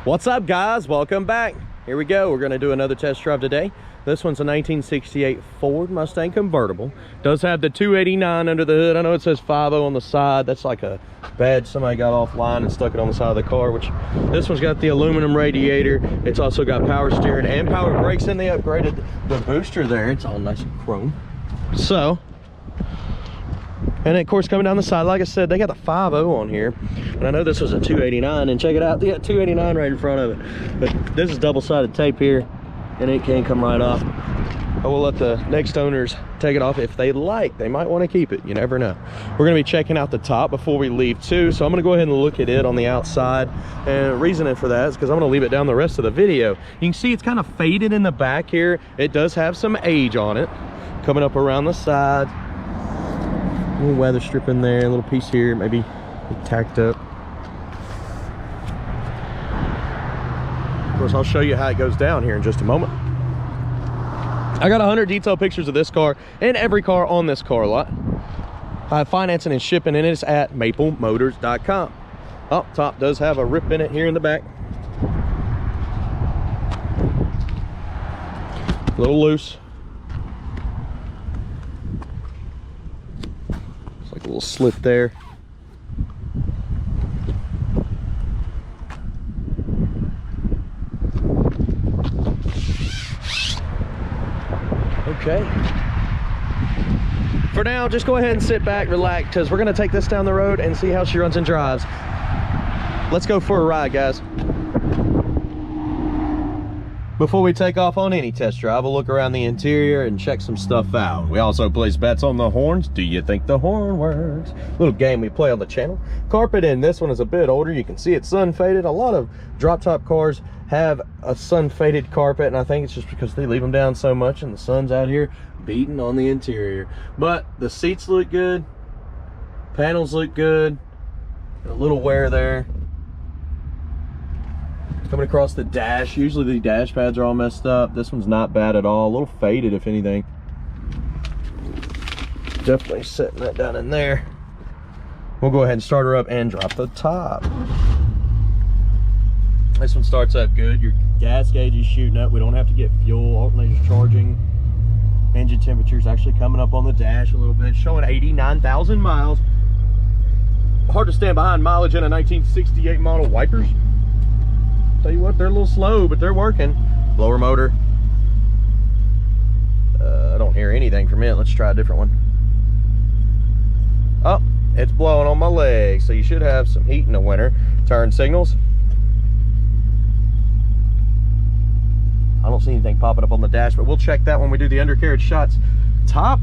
What's up, guys? Welcome back. Here we go. We're going to do another test drive today. This one's a 1968 Ford Mustang Convertible. Does have the 289 under the hood. I know it says 50 on the side. That's like a badge somebody got offline and stuck it on the side of the car, which this one's got the aluminum radiator. It's also got power steering and power brakes, and they upgraded the booster there. It's all nice and chrome. So, and of course, coming down the side, like I said, they got the 50 on here. And I know this was a 289, and check it out, they got 289 right in front of it. But this is double-sided tape here, and it can come right off. I will let the next owners take it off if they like. They might want to keep it, you never know. We're going to be checking out the top before we leave too, so I'm going to go ahead and look at it on the outside. And the reason for that is because I'm going to leave it down the rest of the video. You can see it's kind of faded in the back here. It does have some age on it. Coming up around the side. A little weather strip in there, a little piece here, maybe tacked up. Of course, I'll show you how it goes down here in just a moment. I got 100 detailed pictures of this car and every car on this car lot. I have financing and shipping, and it's at maplemotors.com. Up top does have a rip in it here in the back. A little loose. It's like a little slit there. Okay. For now, just go ahead and sit back, relax, because we're going to take this down the road and see how she runs and drives. Let's go for a ride, guys. Before we take off on any test drive, we'll look around the interior and check some stuff out. We also place bets on the horns. Do you think the horn works? Little game we play on the channel. Carpet in this one is a bit older. You can see it's sun faded. A lot of drop top cars have a sun faded carpet, and I think it's just because they leave them down so much and the sun's out here beating on the interior. But the seats look good, panels look good, a little wear there. Coming across the dash, usually the dash pads are all messed up. This one's not bad at all, a little faded if anything. Definitely setting that down in there. We'll go ahead and start her up and drop the top. This one starts up good. Your gas gauge is shooting up. We don't have to get fuel. Alternator's charging. Engine temperature's actually coming up on the dash a little bit, showing 89,000 miles. Hard to stand behind mileage in a 1968 model. Wipers, tell you what, they're a little slow, but they're working. Blower motor. I don't hear anything from it. Let's try a different one. Oh, it's blowing on my legs, so you should have some heat in the winter. Turn signals. I don't see anything popping up on the dash, but we'll check that when we do the undercarriage shots. Top,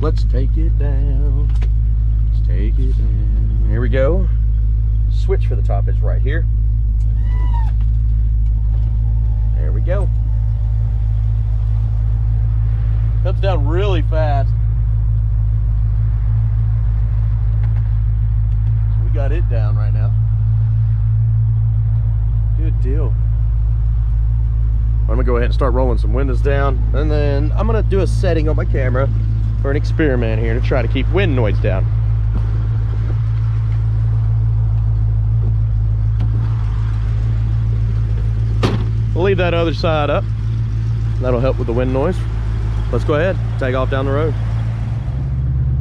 let's take it down. Let's take it down. Here we go. Switch for the top is right here. There we go. Comes down really fast. So we got it down right now. Good deal. I'm gonna go ahead and start rolling some windows down, and then I'm gonna do a setting on my camera for an experiment here to try to keep wind noise down. We'll leave that other side up. That'll help with the wind noise. Let's go ahead, take off down the road.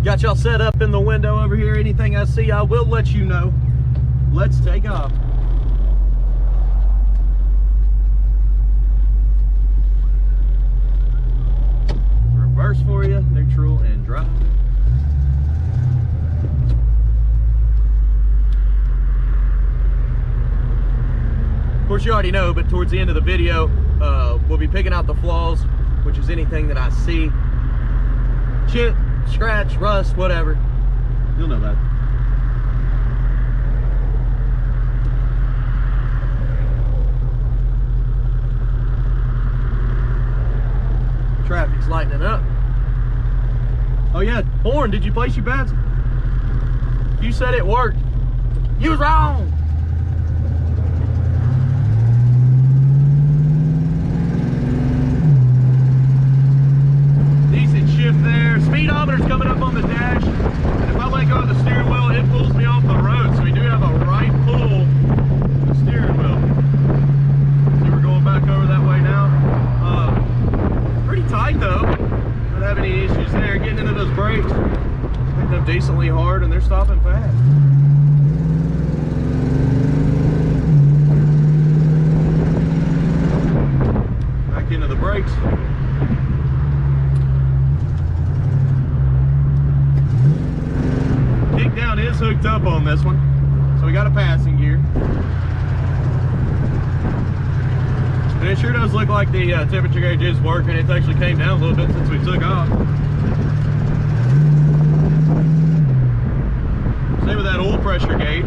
Got y'all set up in the window over here. Anything I see, I will let you know. Let's take off. Reverse for you, neutral, and drop. Of course, you already know, but towards the end of the video, we'll be picking out the flaws, which is anything that I see. Chip, scratch, rust, whatever. You'll know that. Traffic's lightening up. Oh yeah, horn, did you place your bets? You said it worked. You was wrong. Decent shift there. Speedometer's coming up on the dash. And if I let go of the steering wheel, it pulls me off the road. So we do have a right pull the steering wheel. brakes, hitting them decently hard, and they're stopping fast. Back into the brakes. Kick down is hooked up on this one, so we got a passing gear. And it sure does look like the temperature gauge is working. It's actually came down a little bit since we took off. Same with that oil pressure gauge.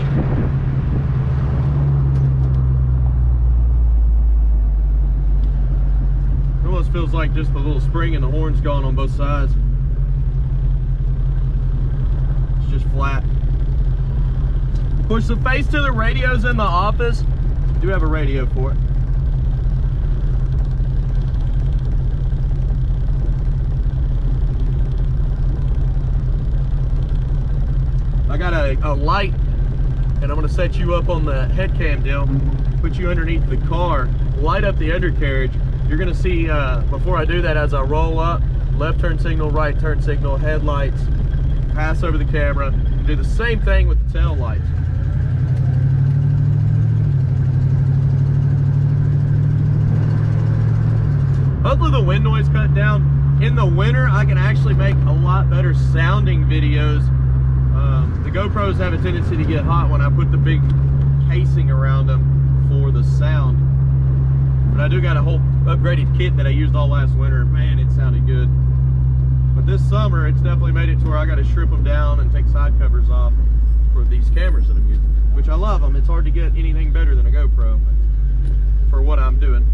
It almost feels like just the little spring and the horn's gone on both sides. It's just flat. Push the face to the radios in the office. I do have a radio for it. I got a light, and I'm going to set you up on the head cam deal, put you underneath the car, light up the undercarriage. You're going to see, before I do that, as I roll up, left turn signal, right turn signal, headlights, pass over the camera, do the same thing with the tail lights. Hopefully the wind noise cut down. In the winter, I can actually make a lot better sounding videos. The GoPros have a tendency to get hot when I put the big casing around them for the sound. But I do got a whole upgraded kit that I used all last winter. Man, it sounded good. But this summer, it's definitely made it to where I got to strip them down and take side covers off for these cameras that I'm using, which I love them. It's hard to get anything better than a GoPro for what I'm doing.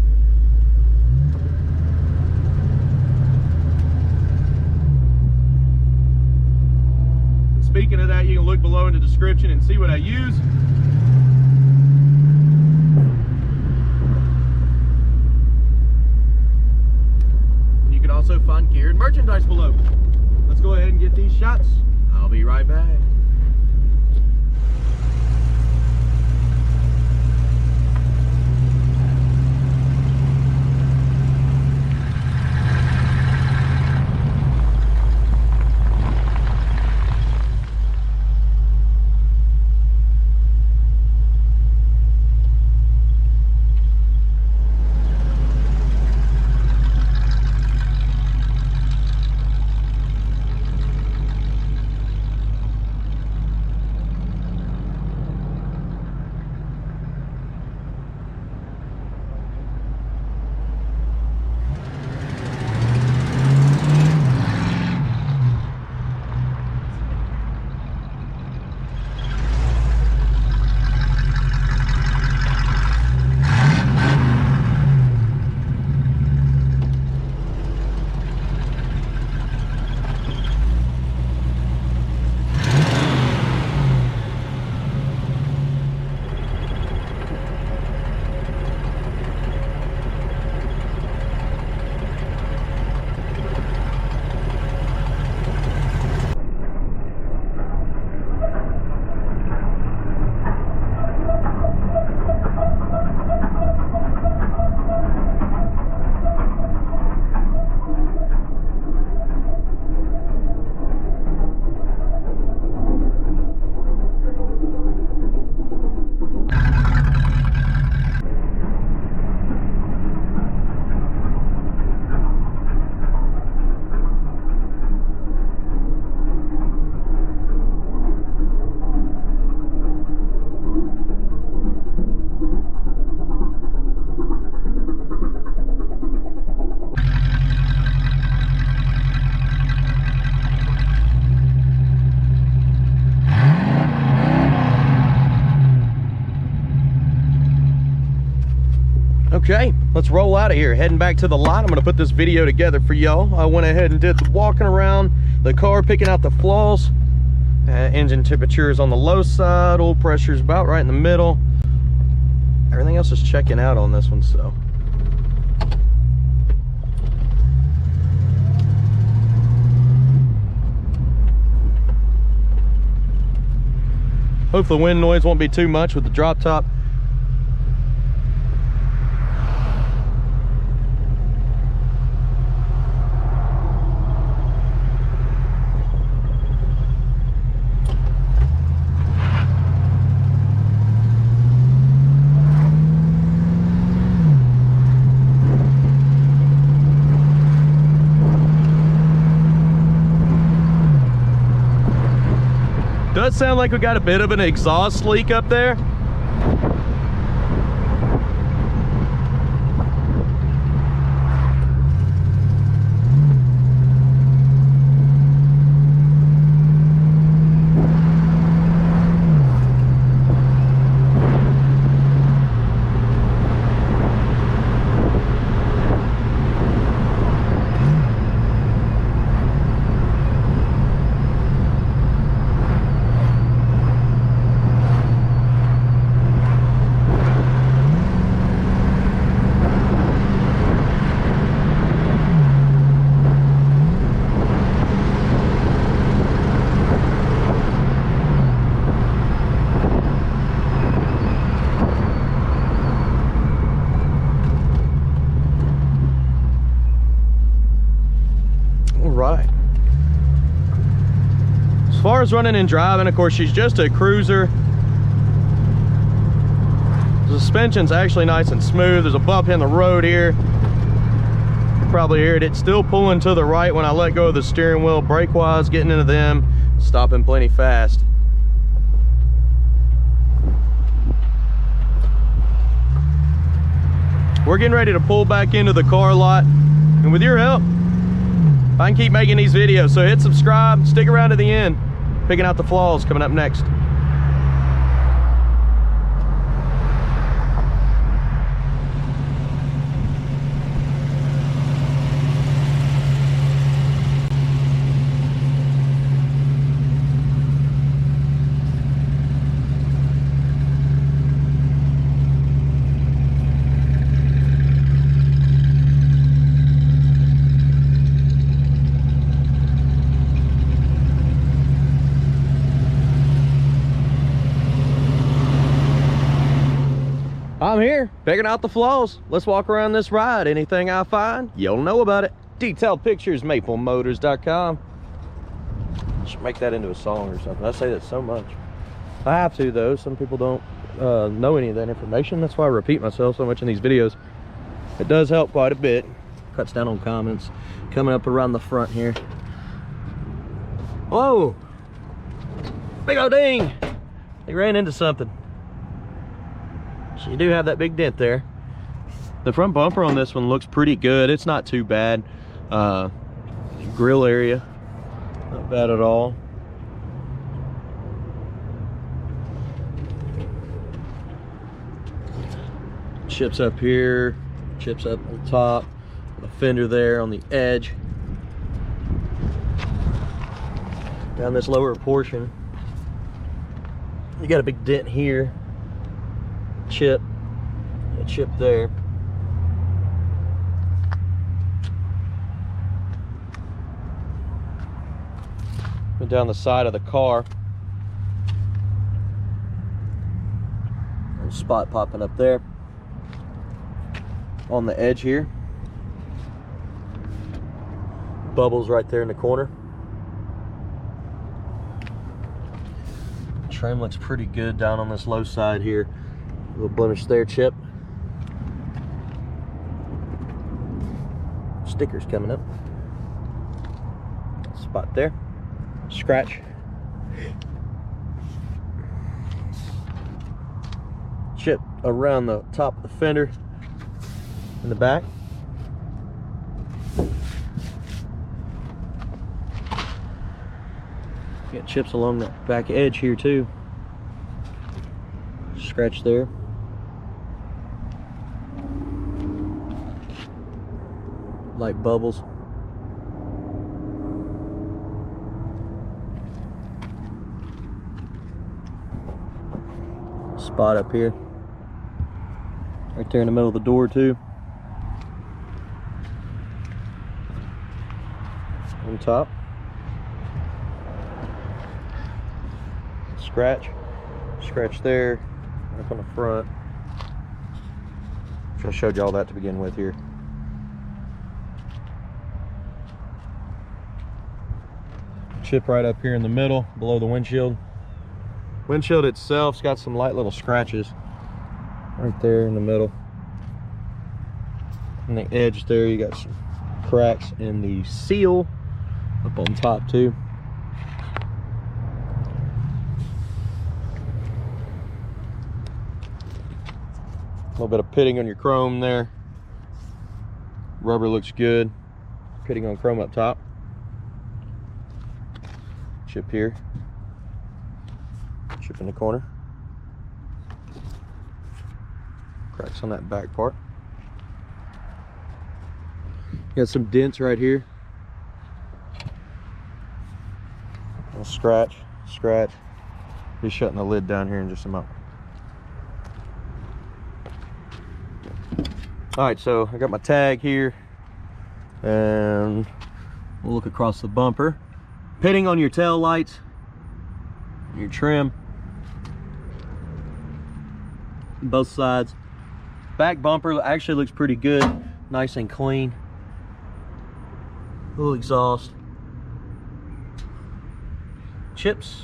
Speaking of that, you can look below in the description and see what I use. And you can also find gear and merchandise below. Let's go ahead and get these shots. I'll be right back. Okay, let's roll out of here. Heading back to the lot. I'm going to put this video together for y'all. I went ahead and did the walking around the car, picking out the flaws. Engine temperature is on the low side. Oil pressure is about right in the middle. Everything else is checking out on this one, so. Hope the wind noise won't be too much with the drop top. Does sound like we got a bit of an exhaust leak up there. Right. As far as running and driving, of course, she's just a cruiser. The suspension's actually nice and smooth. There's a bump in the road here. You probably hear it. It's still pulling to the right when I let go of the steering wheel. Brake wise, getting into them, stopping plenty fast. We're getting ready to pull back into the car lot, and with your help, I can keep making these videos. So hit subscribe, stick around to the end. Picking out the flaws coming up next. I'm here, picking out the flaws. Let's walk around this ride. Anything I find, you'll know about it. Detailed pictures, maplemotors.com. Should make that into a song or something. I say that so much. I have to, though. Some people don't know any of that information. That's why I repeat myself so much in these videos. It does help quite a bit. Cuts down on comments. Coming up around the front here. Whoa! Big old ding! They ran into something. So you do have that big dent there. The front bumper on this one looks pretty good. It's not too bad. Grill area, not bad at all. Chips up here, chips up on top, a fender there on the edge. Down this lower portion, you got a big dent here. Chip, a chip there. Went down the side of the car. There's a spot popping up there. On the edge here. Bubbles right there in the corner. Trim looks pretty good down on this low side here. Little blemish there, chip. Stickers coming up. Spot there. Scratch. Chip around the top of the fender in the back. Got chips along the back edge here too. Scratch there. Light bubbles. Spot up here. Right there in the middle of the door too. On top. Scratch. Scratch there. Up on the front. I showed you all that to begin with here. Chip right up here in the middle, below the windshield. Windshield itself's got some light little scratches right there in the middle. On the edge there, you got some cracks in the seal up on top too. little bit of pitting on your chrome there. Rubber looks good. Pitting on chrome up top. Chip here. Chip in the corner. Cracks on that back part. Got some dents right here. A scratch. Be shutting the lid down here in just a moment. All right, so I got my tag here, and we'll look across the bumper. Pitting on your tail lights, your trim, both sides. Back bumper actually looks pretty good, nice and clean. Little exhaust. Chips.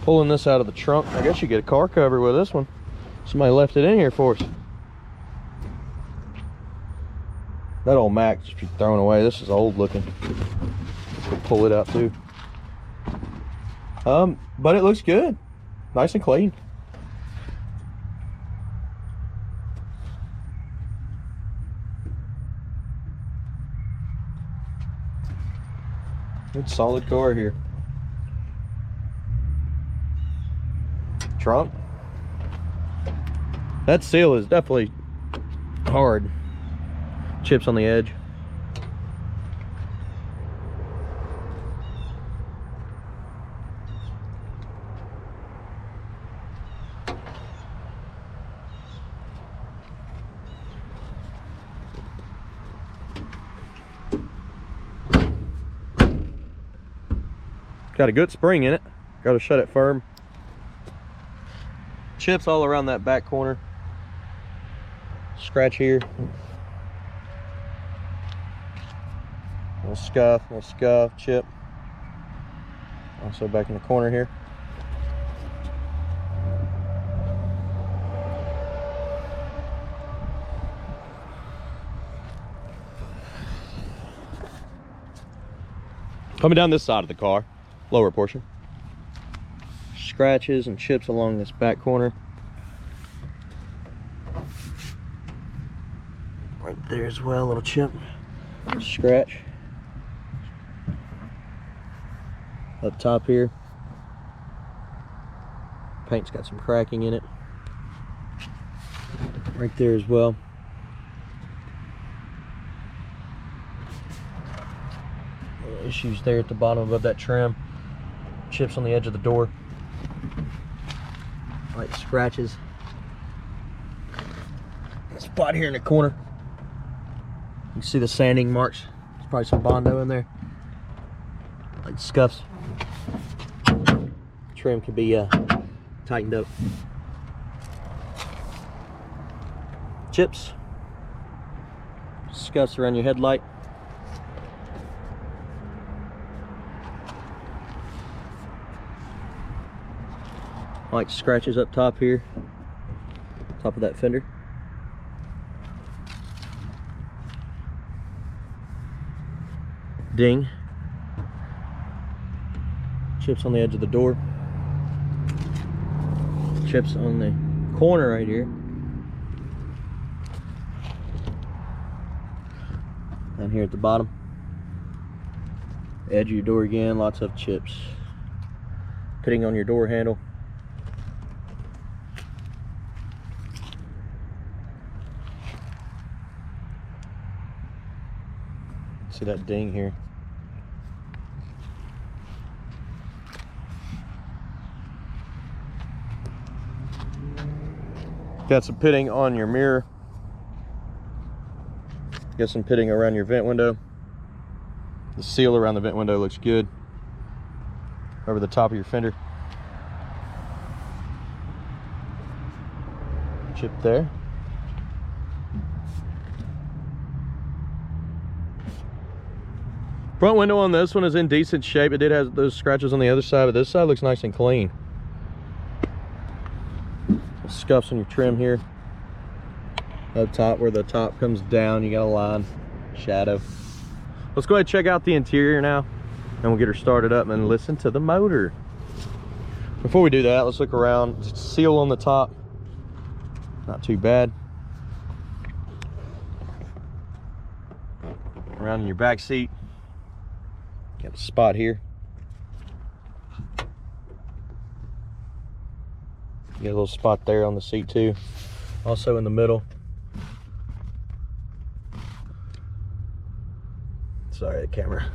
Pulling this out of the trunk. I guess you get a car cover with this one. Somebody left it in here for us. That old Mac just be thrown away. This is old looking. Could pull it out too. But it looks good. Nice and clean. Good solid car here. Trunk. That seal is definitely hard. Chips on the edge. Got a good spring in it. Got to shut it firm. Chips all around that back corner. Scratch here. Little scuff, chip. Also back in the corner here. Coming down this side of the car, lower portion. Scratches and chips along this back corner. Right there as well, a little chip. Scratch. Up top here. Paint's got some cracking in it. Right there as well. Little issues there at the bottom above that trim. Chips on the edge of the door. Like scratches. Spot here in the corner. You can see the sanding marks. There's probably some Bondo in there. Like scuffs. Trim could be tightened up. Chips. Scuffs around your headlight. Like scratches up top here. Top of that fender. Ding. Chips on the edge of the door. Chips on the corner right here. Down here at the bottom. Edge of your door again, lots of chips. Pitting on your door handle. See that ding here. Got some pitting on your mirror. Got some pitting around your vent window. The seal around the vent window looks good. Over the top of your fender. Chip there. Front window on this one is in decent shape. It did have those scratches on the other side, but this side looks nice and clean. Scuffs on your trim here. Up top where the top comes down, you got a line, shadow. Let's go ahead and check out the interior now, and we'll get her started up and listen to the motor. Before we do that, let's look around. Seal on the top, not too bad. Around in your back seat, got a spot here. You got a little spot there on the seat too. Also in the middle. Sorry, the camera.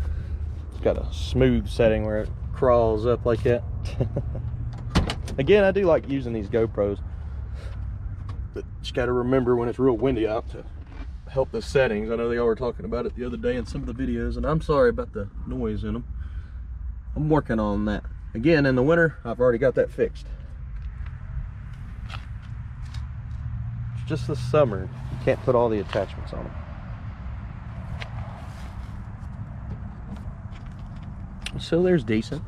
It's got a smooth setting where it crawls up like that. Again, I do like using these GoPros, but you got to remember when it's real windy out to help the settings. I know they all were talking about it the other day in some of the videos, and I'm sorry about the noise in them. I'm working on that. Again, in the winter, I've already got that fixed. It's just the summer, you can't put all the attachments on them. So there's decent.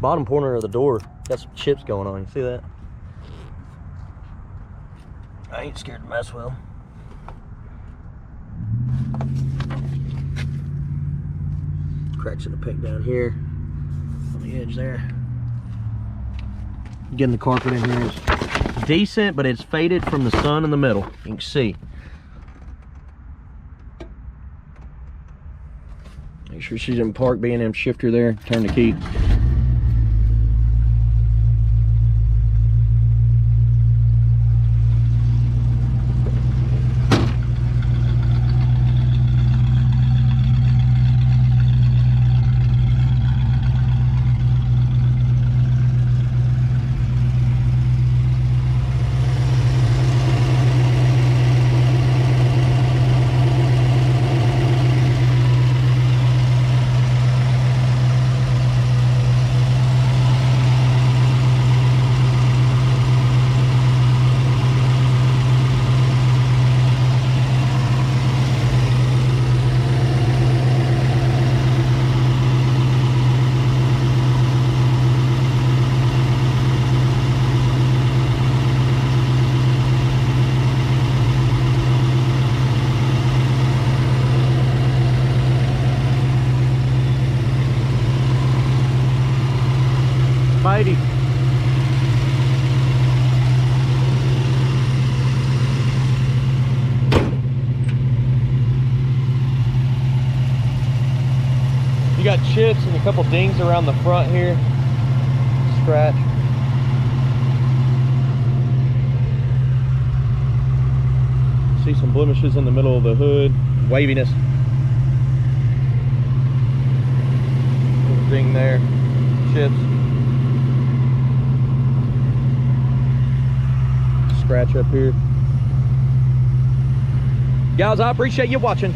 Bottom corner of the door got some chips going on. You see that? I ain't scared to mess with them. Cracks in the paint down here on the edge there. Getting the carpet in here is decent, but it's faded from the sun in the middle. You can see. Make sure she's in park, B&M shifter there. Turn the key. Spidey. You got chips and a couple dings around the front here. Scratch. See some blemishes in the middle of the hood. Waviness. Little ding there. Chips. Scratch up here. Guys, I appreciate you watching.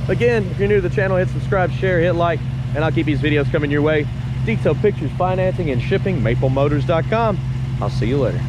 Again, if you're new to the channel, hit subscribe, share, hit like, and I'll keep these videos coming your way. Detailed pictures, financing, and shipping, maplemotors.com. I'll see you later.